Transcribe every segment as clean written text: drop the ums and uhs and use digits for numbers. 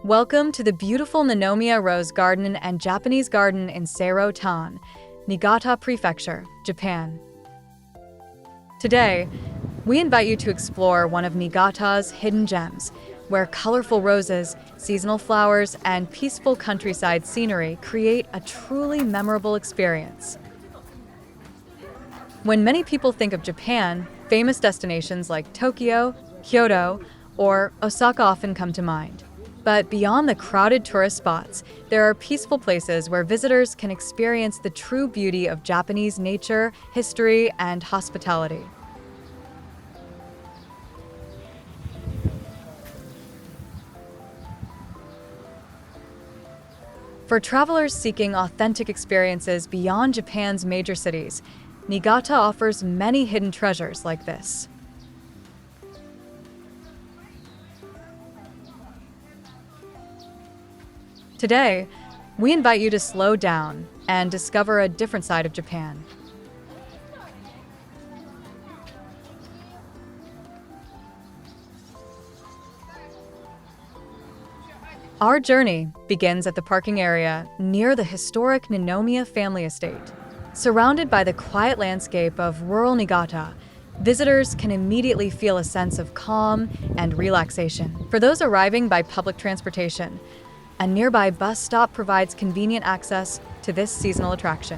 Welcome to the beautiful Ninomiya Rose Garden and Japanese Garden in Seiro Town, Niigata Prefecture, Japan. Today, we invite you to explore one of Niigata's hidden gems, where colorful roses, seasonal flowers, and peaceful countryside scenery create a truly memorable experience. When many people think of Japan, famous destinations like Tokyo, Kyoto, or Osaka often come to mind. But beyond the crowded tourist spots, there are peaceful places where visitors can experience the true beauty of Japanese nature, history, and hospitality. For travelers seeking authentic experiences beyond Japan's major cities, Niigata offers many hidden treasures like this. Today, we invite you to slow down and discover a different side of Japan. Our journey begins at the parking area near the historic Ninomiya family estate. Surrounded by the quiet landscape of rural Niigata, visitors can immediately feel a sense of calm and relaxation. For those arriving by public transportation, a nearby bus stop provides convenient access to this seasonal attraction.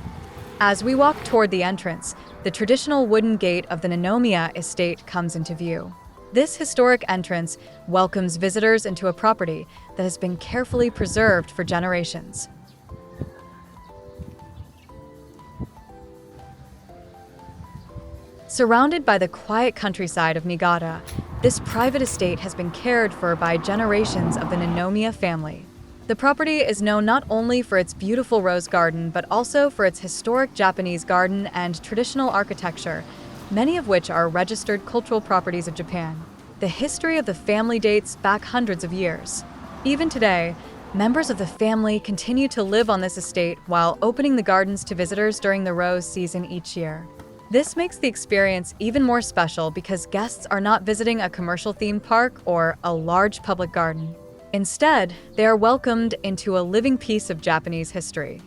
As we walk toward the entrance, the traditional wooden gate of the Ninomiya estate comes into view. This historic entrance welcomes visitors into a property that has been carefully preserved for generations. Surrounded by the quiet countryside of Niigata, this private estate has been cared for by generations of the Ninomiya family. The property is known not only for its beautiful rose garden, but also for its historic Japanese garden and traditional architecture, many of which are registered cultural properties of Japan. The history of the family dates back hundreds of years. Even today, members of the family continue to live on this estate while opening the gardens to visitors during the rose season each year. This makes the experience even more special because guests are not visiting a commercial theme park or a large public garden. Instead, they are welcomed into a living piece of Japanese history.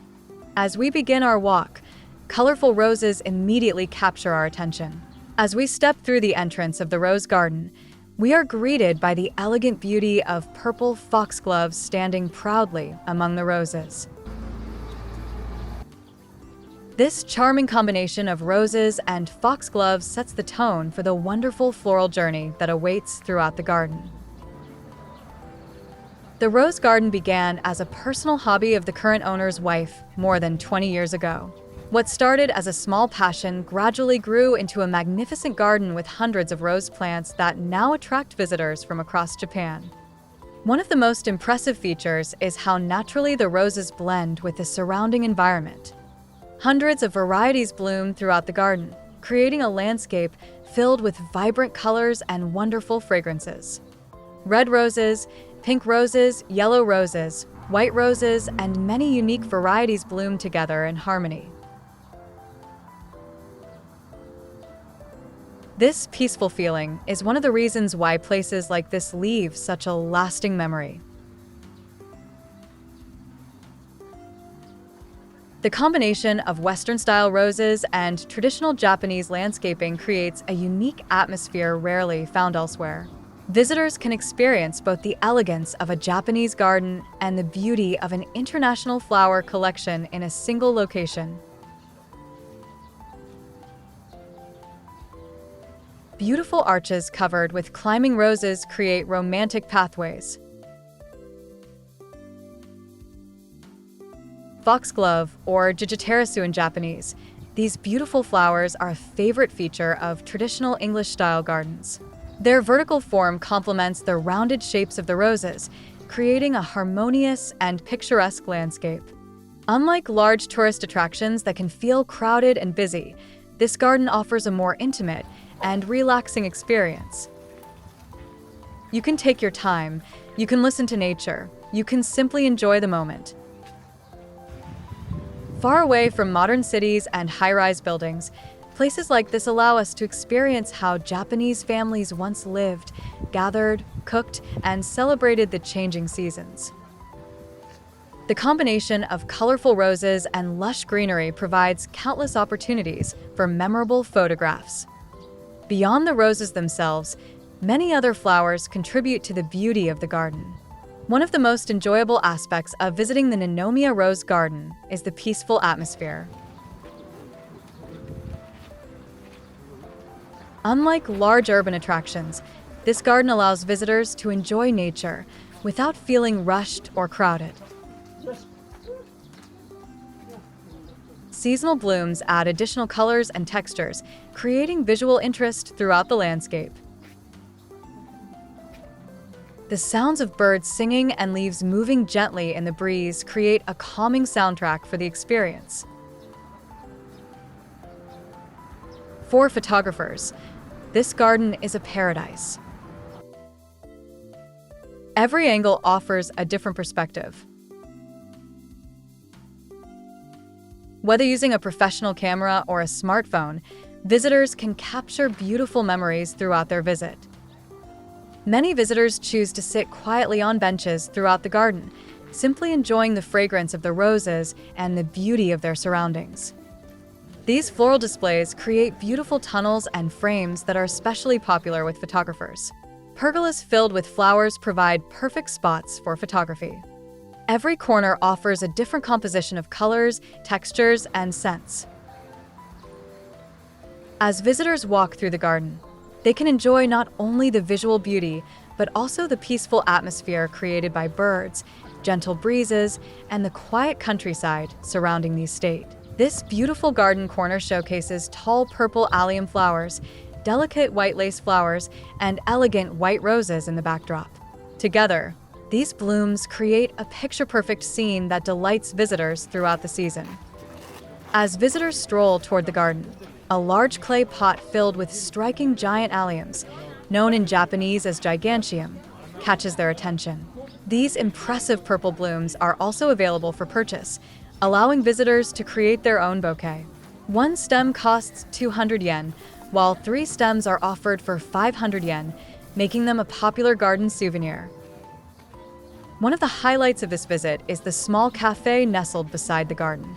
As we begin our walk, colorful roses immediately capture our attention. As we step through the entrance of the rose garden, we are greeted by the elegant beauty of purple foxgloves standing proudly among the roses. This charming combination of roses and foxgloves sets the tone for the wonderful floral journey that awaits throughout the garden. The rose garden began as a personal hobby of the current owner's wife more than 20 years ago. What started as a small passion gradually grew into a magnificent garden with hundreds of rose plants that now attract visitors from across Japan. One of the most impressive features is how naturally the roses blend with the surrounding environment. Hundreds of varieties bloom throughout the garden, creating a landscape filled with vibrant colors and wonderful fragrances. Red roses, pink roses, yellow roses, white roses, and many unique varieties bloom together in harmony. This peaceful feeling is one of the reasons why places like this leave such a lasting memory. The combination of Western-style roses and traditional Japanese landscaping creates a unique atmosphere rarely found elsewhere. Visitors can experience both the elegance of a Japanese garden and the beauty of an international flower collection in a single location. Beautiful arches covered with climbing roses create romantic pathways. Foxglove, or Jujuterasu in Japanese, these beautiful flowers are a favorite feature of traditional English-style gardens. Their vertical form complements the rounded shapes of the roses, creating a harmonious and picturesque landscape. Unlike large tourist attractions that can feel crowded and busy, this garden offers a more intimate and relaxing experience. You can take your time, you can listen to nature, you can simply enjoy the moment. Far away from modern cities and high-rise buildings, places like this allow us to experience how Japanese families once lived, gathered, cooked, and celebrated the changing seasons. The combination of colorful roses and lush greenery provides countless opportunities for memorable photographs. Beyond the roses themselves, many other flowers contribute to the beauty of the garden. One of the most enjoyable aspects of visiting the Ninomiya Rose Garden is the peaceful atmosphere. Unlike large urban attractions, this garden allows visitors to enjoy nature without feeling rushed or crowded. Seasonal blooms add additional colors and textures, creating visual interest throughout the landscape. The sounds of birds singing and leaves moving gently in the breeze create a calming soundtrack for the experience. For photographers, this garden is a paradise. Every angle offers a different perspective. Whether using a professional camera or a smartphone, visitors can capture beautiful memories throughout their visit. Many visitors choose to sit quietly on benches throughout the garden, simply enjoying the fragrance of the roses and the beauty of their surroundings. These floral displays create beautiful tunnels and frames that are especially popular with photographers. Pergolas filled with flowers provide perfect spots for photography. Every corner offers a different composition of colors, textures, and scents. As visitors walk through the garden, they can enjoy not only the visual beauty, but also the peaceful atmosphere created by birds, gentle breezes, and the quiet countryside surrounding the estate. This beautiful garden corner showcases tall purple allium flowers, delicate white lace flowers, and elegant white roses in the backdrop. Together, these blooms create a picture-perfect scene that delights visitors throughout the season. As visitors stroll toward the garden, a large clay pot filled with striking giant alliums, known in Japanese as gigantium, catches their attention. These impressive purple blooms are also available for purchase, allowing visitors to create their own bouquet. One stem costs 200 yen, while 3 stems are offered for 500 yen, making them a popular garden souvenir. One of the highlights of this visit is the small cafe nestled beside the garden.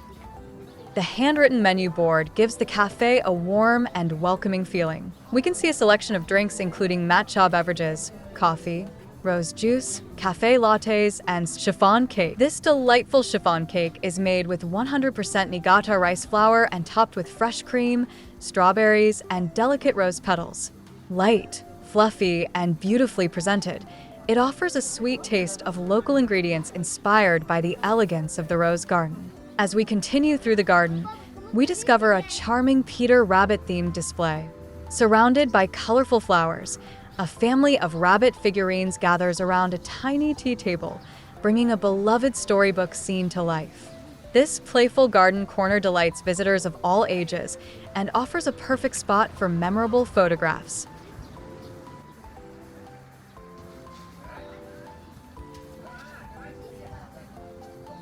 The handwritten menu board gives the cafe a warm and welcoming feeling. We can see a selection of drinks including matcha beverages, coffee, rose juice, cafe lattes, and chiffon cake. This delightful chiffon cake is made with 100% Niigata rice flour and topped with fresh cream, strawberries, and delicate rose petals. Light, fluffy, and beautifully presented, it offers a sweet taste of local ingredients inspired by the elegance of the rose garden. As we continue through the garden, we discover a charming Peter Rabbit-themed display. Surrounded by colorful flowers, a family of rabbit figurines gathers around a tiny tea table, bringing a beloved storybook scene to life. This playful garden corner delights visitors of all ages and offers a perfect spot for memorable photographs.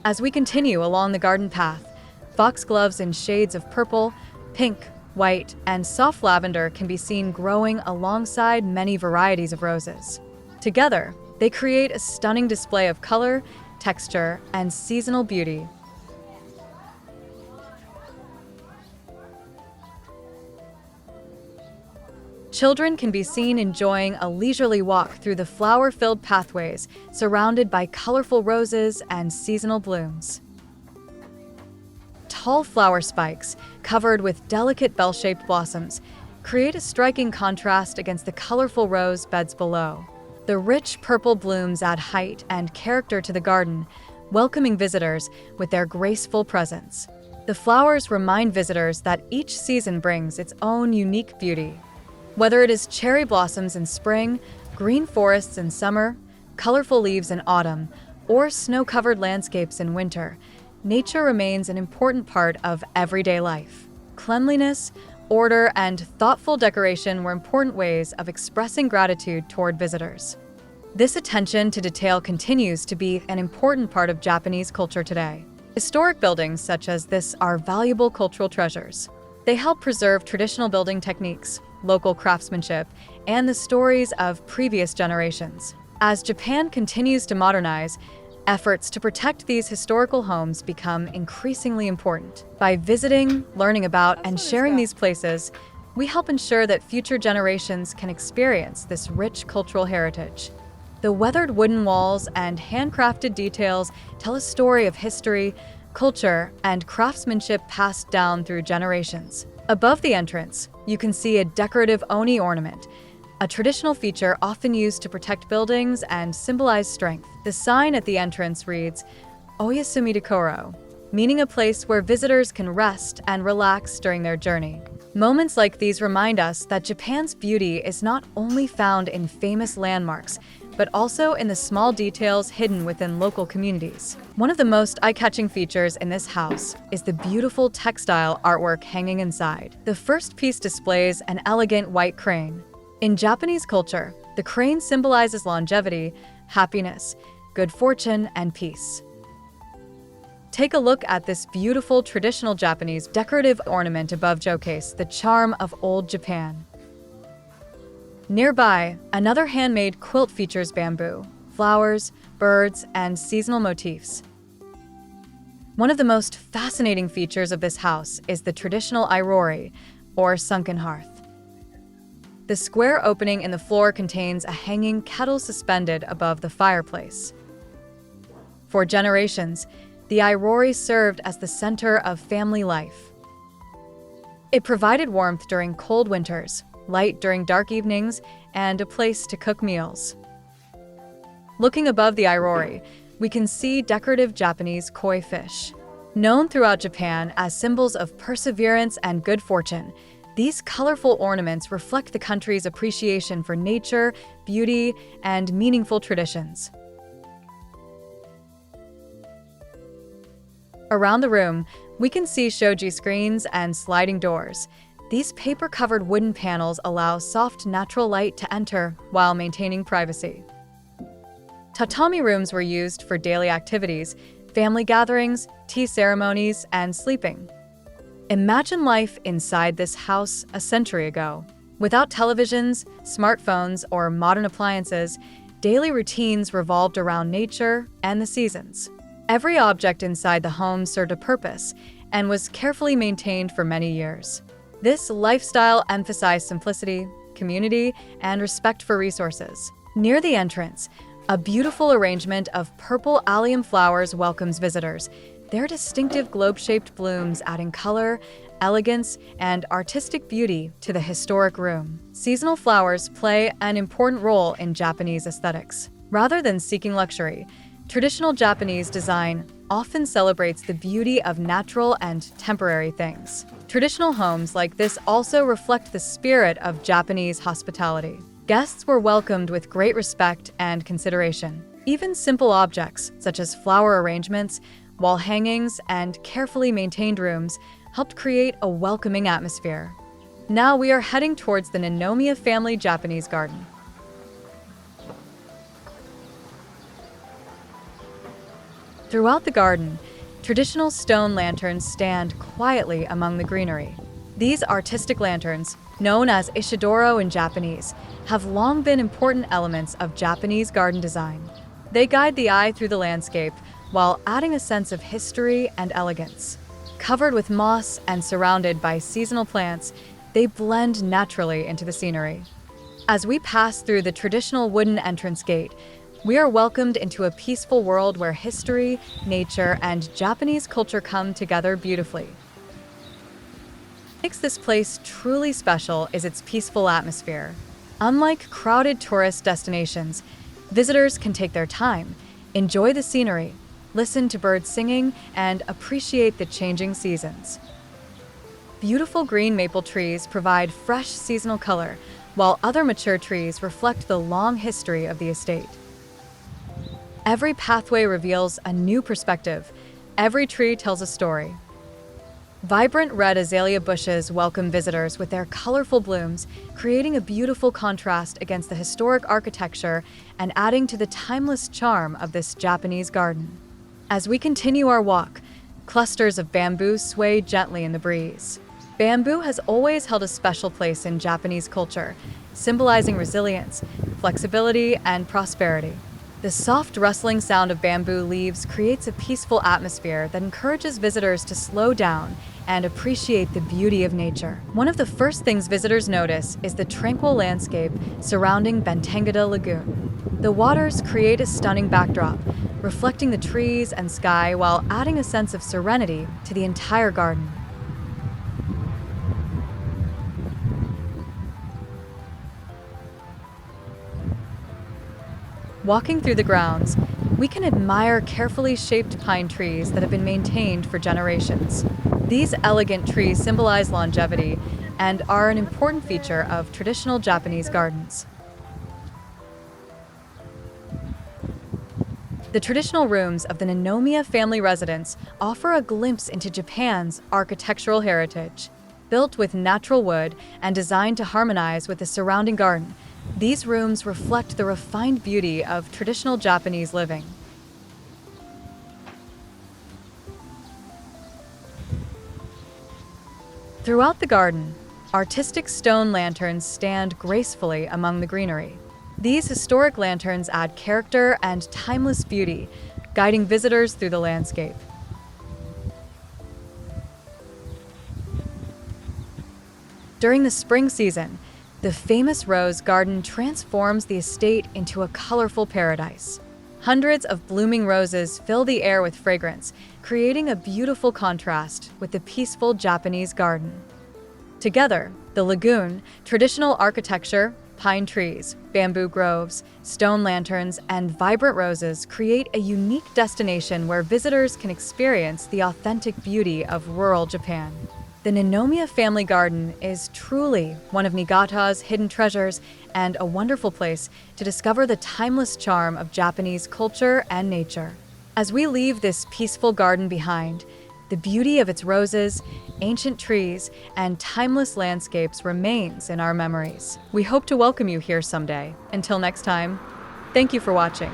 As we continue along the garden path, foxgloves in shades of purple, pink, white, and soft lavender can be seen growing alongside many varieties of roses. Together, they create a stunning display of color, texture, and seasonal beauty. Children can be seen enjoying a leisurely walk through the flower-filled pathways surrounded by colorful roses and seasonal blooms. Tall flower spikes, covered with delicate bell-shaped blossoms, create a striking contrast against the colorful rose beds below. The rich purple blooms add height and character to the garden, welcoming visitors with their graceful presence. The flowers remind visitors that each season brings its own unique beauty. Whether it is cherry blossoms in spring, green forests in summer, colorful leaves in autumn, or snow-covered landscapes in winter, nature remains an important part of everyday life. Cleanliness, order, and thoughtful decoration were important ways of expressing gratitude toward visitors. This attention to detail continues to be an important part of Japanese culture today. Historic buildings such as this are valuable cultural treasures. They help preserve traditional building techniques, local craftsmanship, and the stories of previous generations. As Japan continues to modernize, efforts to protect these historical homes become increasingly important. By visiting, learning about, and sharing these places, we help ensure that future generations can experience this rich cultural heritage. The weathered wooden walls and handcrafted details tell a story of history, culture, and craftsmanship passed down through generations. Above the entrance, you can see a decorative oni ornament, a traditional feature often used to protect buildings and symbolize strength. The sign at the entrance reads, Oyasumi Dekoro, meaning a place where visitors can rest and relax during their journey. Moments like these remind us that Japan's beauty is not only found in famous landmarks, but also in the small details hidden within local communities. One of the most eye-catching features in this house is the beautiful textile artwork hanging inside. The first piece displays an elegant white crane. In Japanese culture, the crane symbolizes longevity, happiness, good fortune, and peace. Take a look at this beautiful traditional Japanese decorative ornament above showcase the charm of old Japan. Nearby, another handmade quilt features bamboo, flowers, birds, and seasonal motifs. One of the most fascinating features of this house is the traditional airori, or sunken hearth. The square opening in the floor contains a hanging kettle suspended above the fireplace. For generations, the airori served as the center of family life. It provided warmth during cold winters, light during dark evenings, and a place to cook meals. Looking above the airori, we can see decorative Japanese koi fish. Known throughout Japan as symbols of perseverance and good fortune, these colorful ornaments reflect the country's appreciation for nature, beauty, and meaningful traditions. Around the room, we can see shoji screens and sliding doors. These paper-covered wooden panels allow soft, natural light to enter while maintaining privacy. Tatami rooms were used for daily activities, family gatherings, tea ceremonies, and sleeping. Imagine life inside this house a century ago. Without televisions, smartphones, or modern appliances, daily routines revolved around nature and the seasons. Every object inside the home served a purpose and was carefully maintained for many years. This lifestyle emphasized simplicity, community, and respect for resources. Near the entrance, a beautiful arrangement of purple allium flowers welcomes visitors, their distinctive globe-shaped blooms adding color, elegance, and artistic beauty to the historic room. Seasonal flowers play an important role in Japanese aesthetics. Rather than seeking luxury, traditional Japanese design often celebrates the beauty of natural and temporary things. Traditional homes like this also reflect the spirit of Japanese hospitality. Guests were welcomed with great respect and consideration. Even simple objects, such as flower arrangements, wall hangings, and carefully maintained rooms, helped create a welcoming atmosphere. Now we are heading towards the Ninomiya family Japanese garden. Throughout the garden, traditional stone lanterns stand quietly among the greenery. These artistic lanterns, known as ishidoro in Japanese, have long been important elements of Japanese garden design. They guide the eye through the landscape while adding a sense of history and elegance. Covered with moss and surrounded by seasonal plants, they blend naturally into the scenery. As we pass through the traditional wooden entrance gate, we are welcomed into a peaceful world where history, nature, and Japanese culture come together beautifully. What makes this place truly special is its peaceful atmosphere. Unlike crowded tourist destinations, visitors can take their time, enjoy the scenery, listen to birds singing, and appreciate the changing seasons. Beautiful green maple trees provide fresh seasonal color, while other mature trees reflect the long history of the estate. Every pathway reveals a new perspective. Every tree tells a story. Vibrant red azalea bushes welcome visitors with their colorful blooms, creating a beautiful contrast against the historic architecture and adding to the timeless charm of this Japanese garden. As we continue our walk, clusters of bamboo sway gently in the breeze. Bamboo has always held a special place in Japanese culture, symbolizing resilience, flexibility, and prosperity. The soft rustling sound of bamboo leaves creates a peaceful atmosphere that encourages visitors to slow down and appreciate the beauty of nature. One of the first things visitors notice is the tranquil landscape surrounding Bentengada Lagoon. The waters create a stunning backdrop, reflecting the trees and sky while adding a sense of serenity to the entire garden. Walking through the grounds, we can admire carefully shaped pine trees that have been maintained for generations. These elegant trees symbolize longevity and are an important feature of traditional Japanese gardens. The traditional rooms of the Ninomiya family residence offer a glimpse into Japan's architectural heritage. Built with natural wood and designed to harmonize with the surrounding garden, these rooms reflect the refined beauty of traditional Japanese living. Throughout the garden, artistic stone lanterns stand gracefully among the greenery. These historic lanterns add character and timeless beauty, guiding visitors through the landscape. During the spring season, the famous rose garden transforms the estate into a colorful paradise. Hundreds of blooming roses fill the air with fragrance, creating a beautiful contrast with the peaceful Japanese garden. Together, the lagoon, traditional architecture, pine trees, bamboo groves, stone lanterns, and vibrant roses create a unique destination where visitors can experience the authentic beauty of rural Japan. The Ninomiya family garden is truly one of Niigata's hidden treasures and a wonderful place to discover the timeless charm of Japanese culture and nature. As we leave this peaceful garden behind, the beauty of its roses, ancient trees, and timeless landscapes remains in our memories. We hope to welcome you here someday. Until next time, thank you for watching.